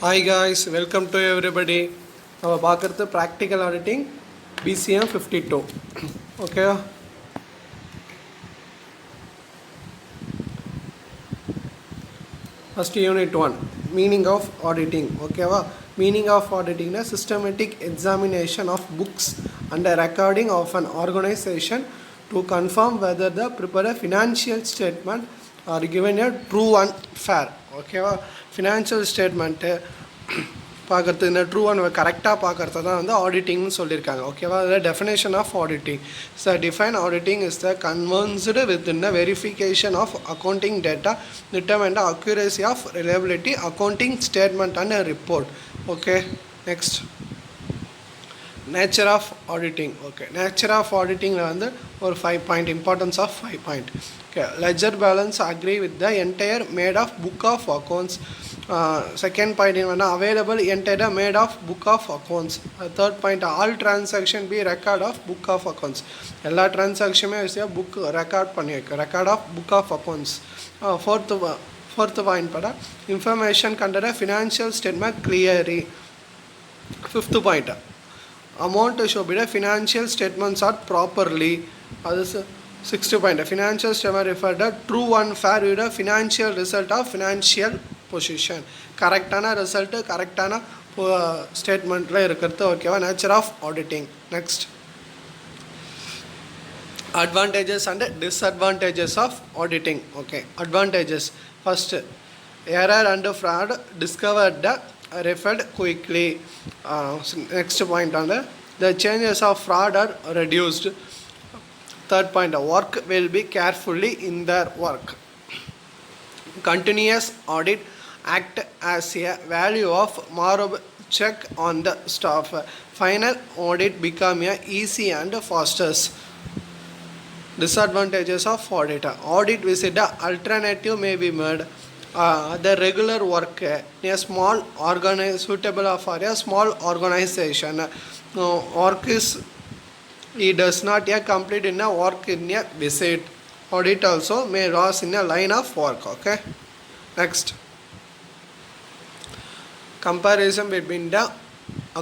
Hi guys, welcome to everybody. நம்ம பார்க்குறது practical auditing BCM 52. Okay, first unit 1 meaning of auditing. ஓகேவா, meaning of ஆடிட்டிங்னா systematic examination of books and recording of an organisation to confirm whether the prepare a financial statement are given a true and fair. ஓகேவா, financial statement பார்க்குறது, இந்த true and கரெக்டாக பார்க்குறது தான் வந்து ஆடிட்டிங்னு சொல்லியிருக்காங்க. ஓகேவா, அதில் definition of auditing is define auditing is the conversed with in the verification of accounting data determine the accuracy of reliability accounting statement and report. Okay, next nature of auditing. Okay, nature of ஆடிட்டிங்கில் வந்து ஒரு 5 point, importance of 5 point. Okay, ledger balance agree with the entire made of book of accounts. Second point is available entire made of book of accounts. Third point, all transaction be record of book of accounts. எல்லா டிரான்சாக்ஷனுமே வச்சு book record பண்ணியிருக்கு, record of book of accounts. Fourth point but information counter financial statement clearly. Fifth point amount show bit financial statements are properly. அது sixth point financial statement refer the true and fair விட financial result of financial position. கரெக்டான result கரெக்டான ஸ்டேட்மெண்ட்டில் இருக்கிறது. ஓகேவா, nature of auditing. Next advantages and disadvantages of auditing. Okay, advantages first error and fraud discovered referred quickly. Next point on the changes of fraud are reduced. Third point, work will be carefully in their work. Continuous audit act as a value of moral check on the staff. Final audit become a easy and fastest. Disadvantages of audit. Audit visit alternative may be made. The regular work in a small suitable for a small organization. Work is he does not yet complete in a work in a visit. Audit also may lose in a line of work. Okay, next comparison between the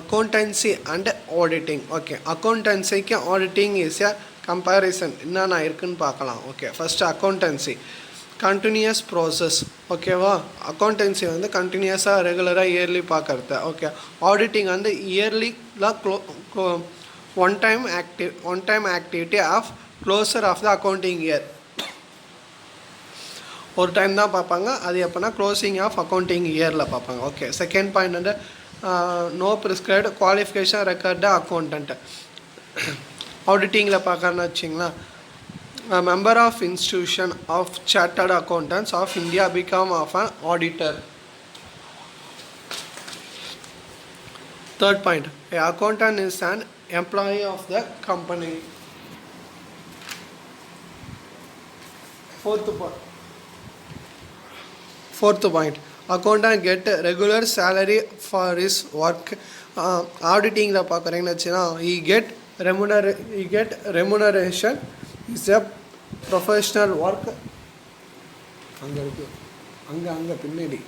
accountancy and auditing. Okay, accountancy ku auditing is a comparison. Enna na irukku paakalam. Okay, first accountancy continuous process. ஓகேவா, accountancy வந்து கண்டினியூஸாக ரெகுலராக yearly பார்க்குறது. ஓகே, auditing வந்து இயர்லிலாம் one time activity of closure of the accounting year. ஒரு time தான் பார்ப்பாங்க, அது எப்போனா க்ளோசிங் ஆஃப் அக்கௌண்டிங் இயரில் பார்ப்பாங்க. ஓகே, செகண்ட் பாயிண்ட் வந்து no prescribed qualification record accountant. ஆடிட்டிங்கில் பார்க்கறன்னு வச்சிங்களா, a member of institution of chartered accountants of India become of an auditor. Third point, a accountant is an employee of the company. Fourth point, accountant get regular salary for his work. Auditing la paakrenga chena he get remuneration is a professional work. அங்கே பின்னாடி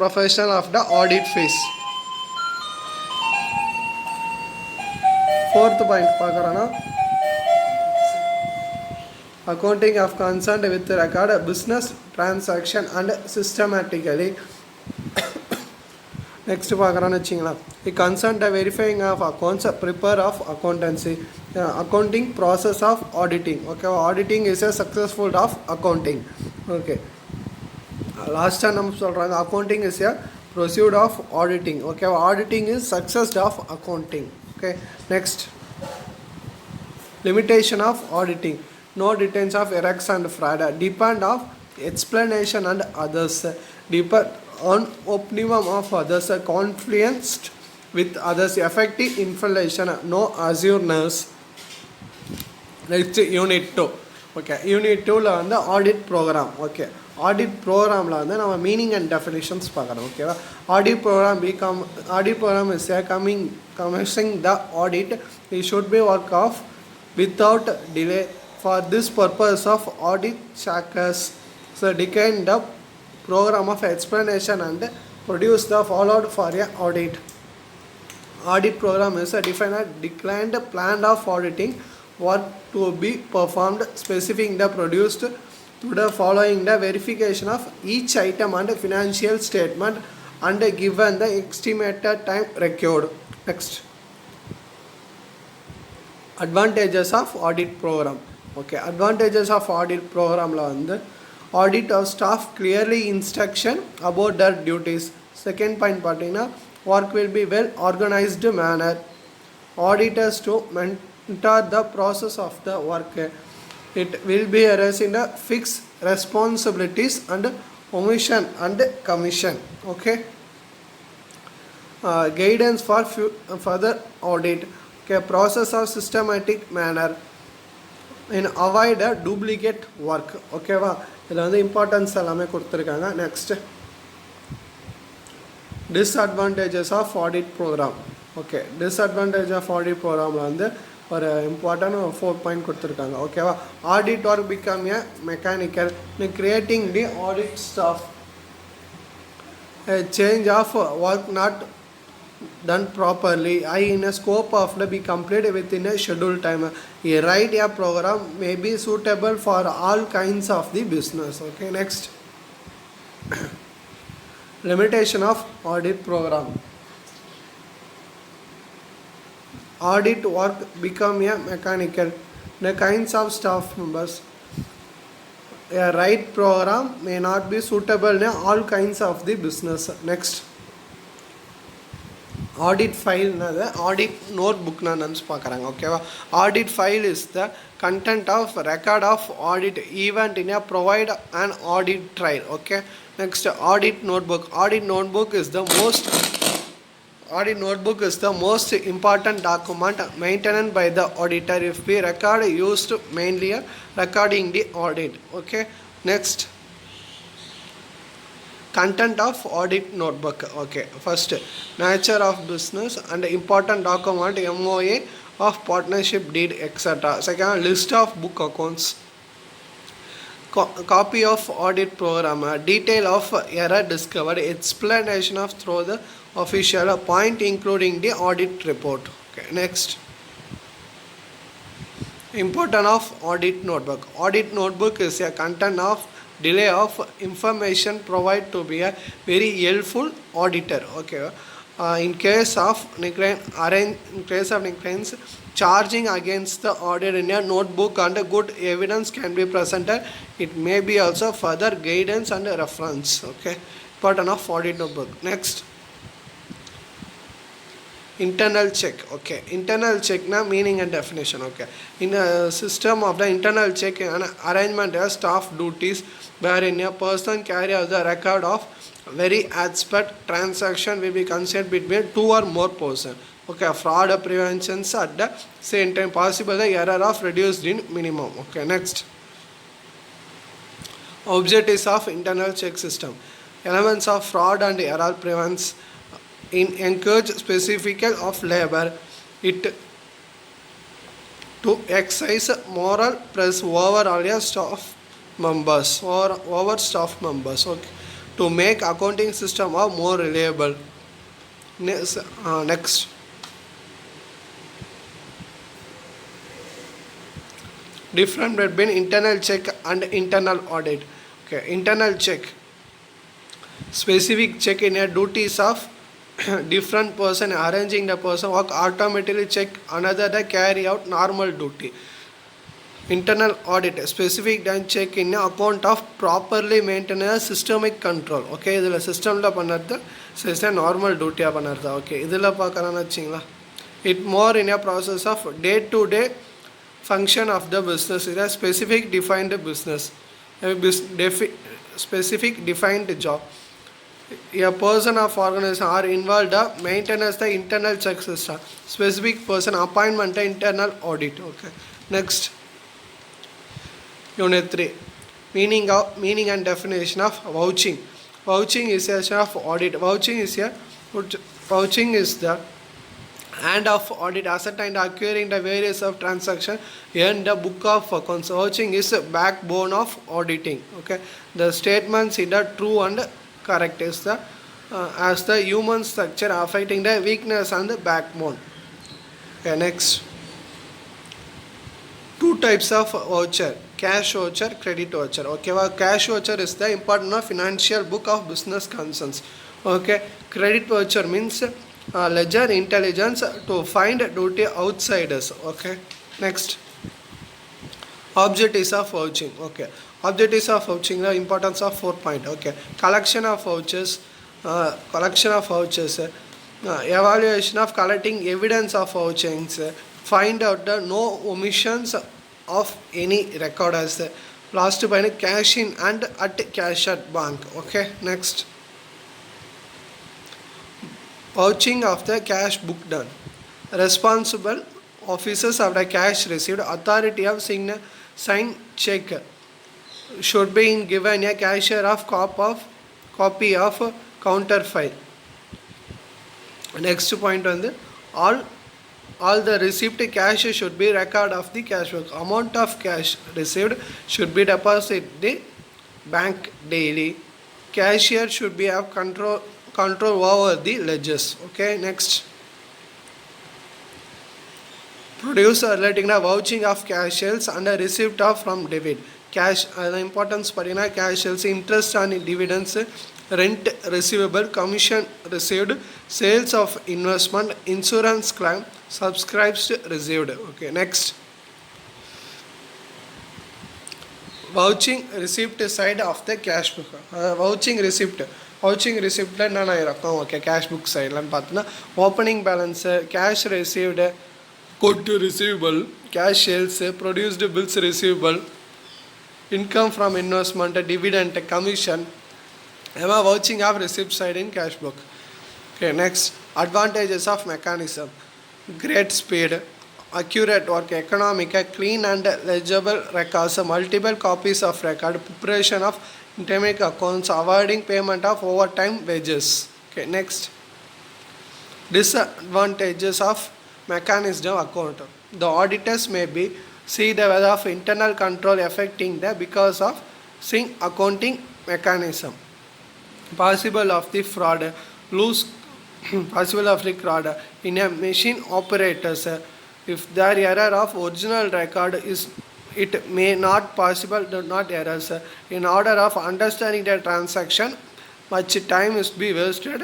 professional of the audit fees. Fourth point பார்க்குறோன்னா accounting of concerned with record business transaction and systematically. Next பார்க்குறான்னு வச்சிங்களா, இ concern the verifying of accounts prepare of accountancy accounting process of auditing. ஓகேவா, auditing is a successful of accounting. Okay, லாஸ்ட்டாக நம்ம சொல்கிறாங்க accounting is a proceed of auditing. ஓகேவா, auditing is success of accounting. Okay, next limitation of auditing. No deterrence of errors and fraud depend of explanation and others. Depend on optimum of others, confluence with others, effective inflation, no assuredness. Next unit 2. Okay, unit 2ல வந்து audit program. Okay, audit ப்ரோக்ராமில் வந்து நம்ம meaning and definitions பார்க்குறோம். ஓகேவா, audit program is commencing the audit. It should be work off without delay. For this purpose of audit checkers, so decline the program of explanation and produce the followed for a audit. Audit program is a defined declined plan of auditing work to be performed, specifying the produced to the following the verification of each item and financial statement and given the estimated time required. Next, advantages of audit program. Okay, advantages of audit program la வந்து audit of staff clearly instruction about their duties. Second point பார்த்தீங்கன்னா work will be well organized manner. Auditors to mentor the process of the work. It will be addressing the fixed responsibilities and omission and commission. Okay, guidance for further audit. Okay, process of systematic manner in avoid a duplicate work. ஓகேவா, இதில் வந்து importance எல்லாமே கொடுத்துருக்காங்க. Next, disadvantages of audit program. Okay, disadvantage of audit ப்ரோக்ராமில் வந்து ஒரு important 4 point கொடுத்துருக்காங்க. ஓகேவா, audit work become a mechanical creating the audit staff, change of work not done properly, in a scope of be completed within a scheduled time. A write a program may be suitable for all kinds of the business. Okay, next, limitation of audit program. Audit work become a mechanical. The kinds of staff members. A write program may not be suitable in all kinds of the business. Next, audit file audit note புக்னா நினச்சி பார்க்குறாங்க. ஓகேவா, audit file is the content of record of audit event in a provide an audit trail. Okay, next, audit notebook. Audit notebook is the most important document maintained by the auditor if we record used mainly recording the audit. Okay, next, content of audit notebook. Okay, first, nature of business and important document MOA of partnership deed etc. Second, list of book accounts, copy of audit program, detail of error discovered, explanation of through the official point including the audit report. Okay, next, important of audit notebook. Audit notebook is a content of delay of information provided to be a very helpful auditor. Okay, in case of negligence charging against the audit in a notebook and good evidence can be presented. It may be also further guidance and reference. Okay, important of audit notebook. Next, internal check. Okay, internal check na meaning and definition. Okay, in a system of the internal check an arrangement of staff duties wherein a person carry out the record of very aspect transaction will be considered between 2 or more person. Okay, fraud prevention at the same time possible the error of reduced in minimum. Okay, next, objectives of internal check system. Elements of fraud and error prevents in encourage specific of labor it to exercise moral press over all staff members or over staff members. Okay, to make accounting system more reliable. Next, different between internal check and internal audit. Okay, internal check, specific check in a duties of different person arranging the person work automatically check another the carry out normal duty. Internal audit, specific done check in account of properly maintain a systemic control. Okay, இதில் சிஸ்டமில் பண்ணுறது system normal டியூட்டியாக பண்ணுறது. Okay, இதில் பார்க்குறான்னு வச்சிங்களா, it more in a process of day to day function of the business. இது specific defined business, specific defined job. A person of organization are involved maintenance the internal check system. Specific person appointment internal audit. Okay, next, unit 3, meaning and definition of vouching. Vouching is a of audit. Vouching is the and of audit asset and acquiring the various of transaction in the book of accounts. Vouching is the backbone of auditing. Okay, the statements in the true and correct is the as the human structure affecting the weakness and the backbone. Okay, next, two types of voucher: cash voucher, credit voucher. Okay, well, cash voucher is the important of financial book of business concerns. Okay, credit voucher means ledger intelligence to find duty outsiders. Okay, next, objectives of vouching. Okay, objectives of vouching, the importance of 4 point. Okay, collection of vouchers, evaluation of collecting evidence of vouchings, find out the no omissions of any recorders, last point, cash in and at cash at bank. Okay, next, vouching of the cash book done. Responsible officers of the cash received authority of sign check should be given a cashier of copy of counter file. Next point on the all the received cash should be record of the cash book. Amount of cash received should be deposited the bank daily. Cashier should be have control over the ledgers. Okay, next, producer relating the vouching of cash sales and the receipt of from debit. Cash the importance parina cash sales, interest on dividends, rent receivable, commission received, sales of investment, insurance claim, subscribes received. Okay, next, vouching receipt side of the cash book. Vouching receipt என்னென்ன இருக்கும்? Okay, cash book சைட்லன்னு பார்த்தோன்னா opening balance, cash received, கொட்டு receivable, cash sales, produced bills receivable, income from investment, dividend, commission, எல்லாம் vouching of receipt side in cash book. Okay, next, advantages of mechanism: great speed, accurate work, economic, clean and legible records, multiple copies of record, preparation of intermediate accounts, avoiding payment of overtime wages. Okay, next, disadvantages of mechanism account: the auditors may be see the whether of internal control affecting the because of sync accounting mechanism, possible of the fraud, loose possible of the fraud in a machine operators. If their error of original record is, it may not possible not errors. In order of understanding the transaction, much time is be wasted.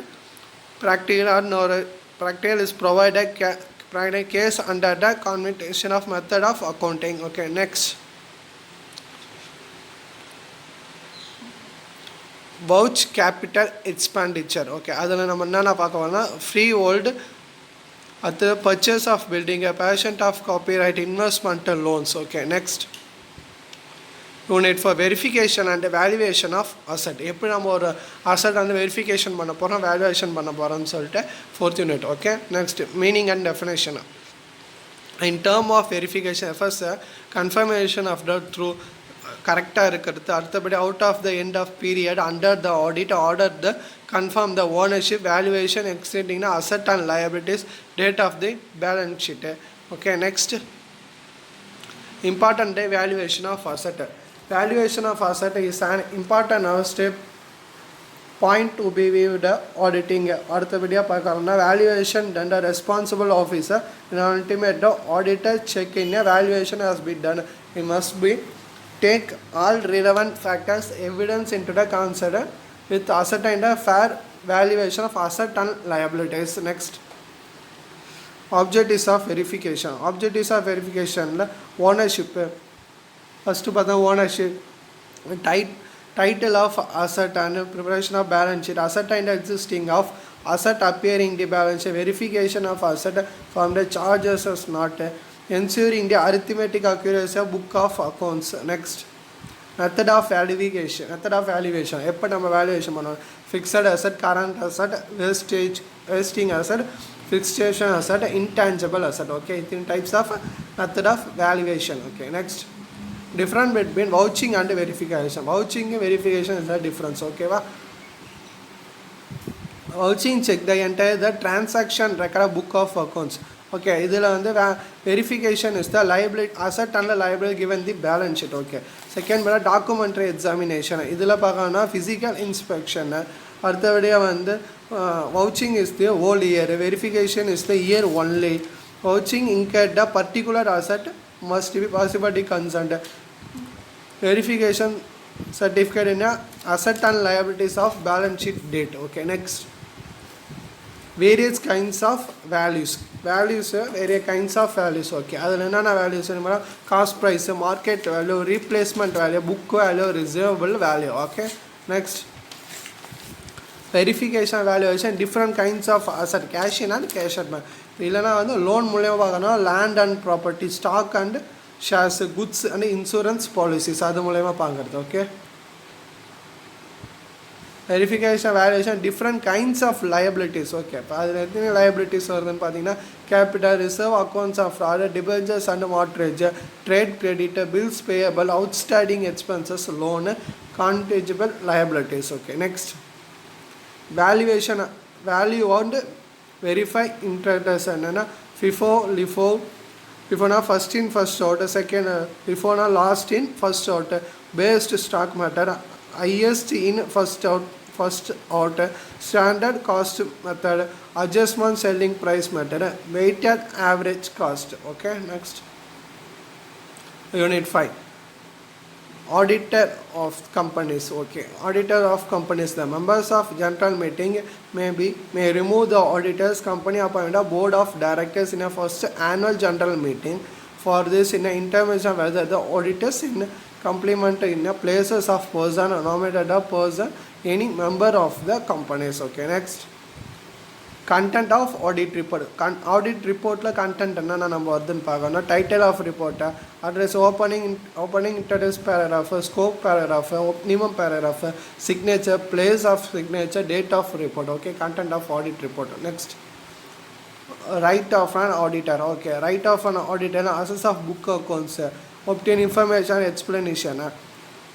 Practical is provided case under the combination of method of accounting. Okay, next, vouch capital expenditure. Okay, அதில் நம்ம என்னென்ன பார்க்க போனா freehold, at the purchase of building, a patent of copyright, investment loans. Okay, next, unit for verification and valuation of asset. எப்படி நம்ம ஒரு asset வந்து verification பண்ண போகிறோம், வேல்யூவேஷன் பண்ண போகிறோம்னு சொல்லிட்டு fourth unit. Okay, next, meaning and definition. In term of verification, first confirmation of the true கரெக்டாக இருக்கிறது, அடுத்தபடி out of the end of period under the audit order the confirm the ownership, valuation எக்ஸ்டெண்டிங்னா asset and liabilities, date of the balance sheet. Okay, next, important valuation of asset. Valuation of asset is an important step point to be viewed auditing. அடுத்தபடியாக பார்க்கணும்னா valuation done the responsible officer and ultimate the auditor check in a valuation has been done. It must be take all relevant factors evidence into the consider with asset and a fair valuation of asset and liabilities. Next, objectives of verification. Objectives of verification, ownership. First பார்த்தா ownership, title of asset and preparation of balance sheet, asset and existing of asset appearing the balance sheet, verification of asset from the charges as not, ensuring the arithmetic accuracy of book of accounts. Next, method of valuation. எப்போ நம்ம valuation பண்ணுவோம்? Fixed asset, current asset, wasting asset, fixation asset, intangible asset. Okay, 3 types of method of valuation. Okay, next, difference between vouching and verification. Vouching and verification is the difference. Okay, vouching check the entire the transaction record book of accounts. Okay, இதில் வந்து verification is the liability asset and liability given the balance sheet. Okay, second பார்த்தா documentary examination. இதில் பார்க்கணும்னா physical inspection. அடுத்தபடியாக வந்து vouching is the whole year, verification is the year only. Vouching incurred the particular asset must be possibility concerned. Verification certificate in asset and liabilities of balance sheet date. Okay, next. Various kinds of values. Various kinds of values. Okay, அதில் என்னென்ன values cost price, market value, replacement value, book value, reservable value. Okay, next verification valuation different kinds of asset, cash in and cash at bank. இல்லைனா வந்து loan மூலியமாக பார்க்கணும் land and property, stock and shares, goods and insurance policies, அது மூலயமா பார்க்குறது. Okay, verification valuation different kinds of liabilities. Okay, இப்போ அதில் எத்தனை லயபிலிட்டிஸ் வருதுன்னு பார்த்தீங்கன்னா capital, reserve, accounts of fraud, debentures and mortgage, trade credit, bills payable, outstanding expenses, loan, contingent liabilities. Okay, next valuation value and verify interest என்னென்னா FIFO, LIFO. FIFOனா first in first out, second LIFOனா last in first out, based stock method, highest in first out, standard cost method, adjustment selling price method, weighted average cost. Okay, next unit 5 auditor of companies. Okay, auditor of companies, the members of general meeting may remove the auditors. Company appoint a board of directors in a first annual general meeting. For this, in an intervention whether the auditors in complement in a places of person nominated a person any member of the companies. Okay, next content of audit report. Audit report la content enna நம்ம வருதுன்னு பார்க்கணும். Title of report, address, opening introduce paragraph, scope paragraph, minimum paragraph, signature, place of signature, date of report. Okay, content of audit report. Next right of an auditor. Okay, right of an auditor, access of book accounts, obtain information, explanation,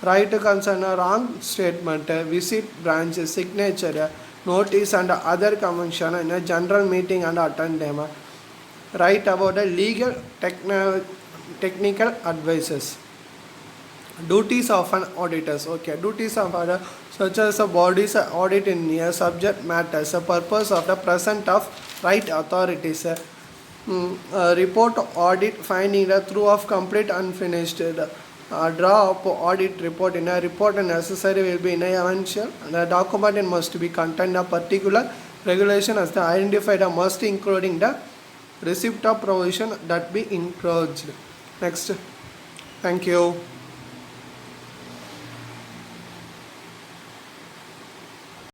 right to concern wrong statement, visit branch, signature, notice and other convention in a general meeting and attend them, right about a legal technical advices. Duties of an auditors. Okay, duties of other such as a body's audit in a subject matters, a purpose of the present of right authorities, report audit finding the through of complete unfinished, draw up audit report in a report necessary will be in a eventual, the document must be contain a particular regulation as the identified must including the receipt of provision that be encroached. Next, thank you.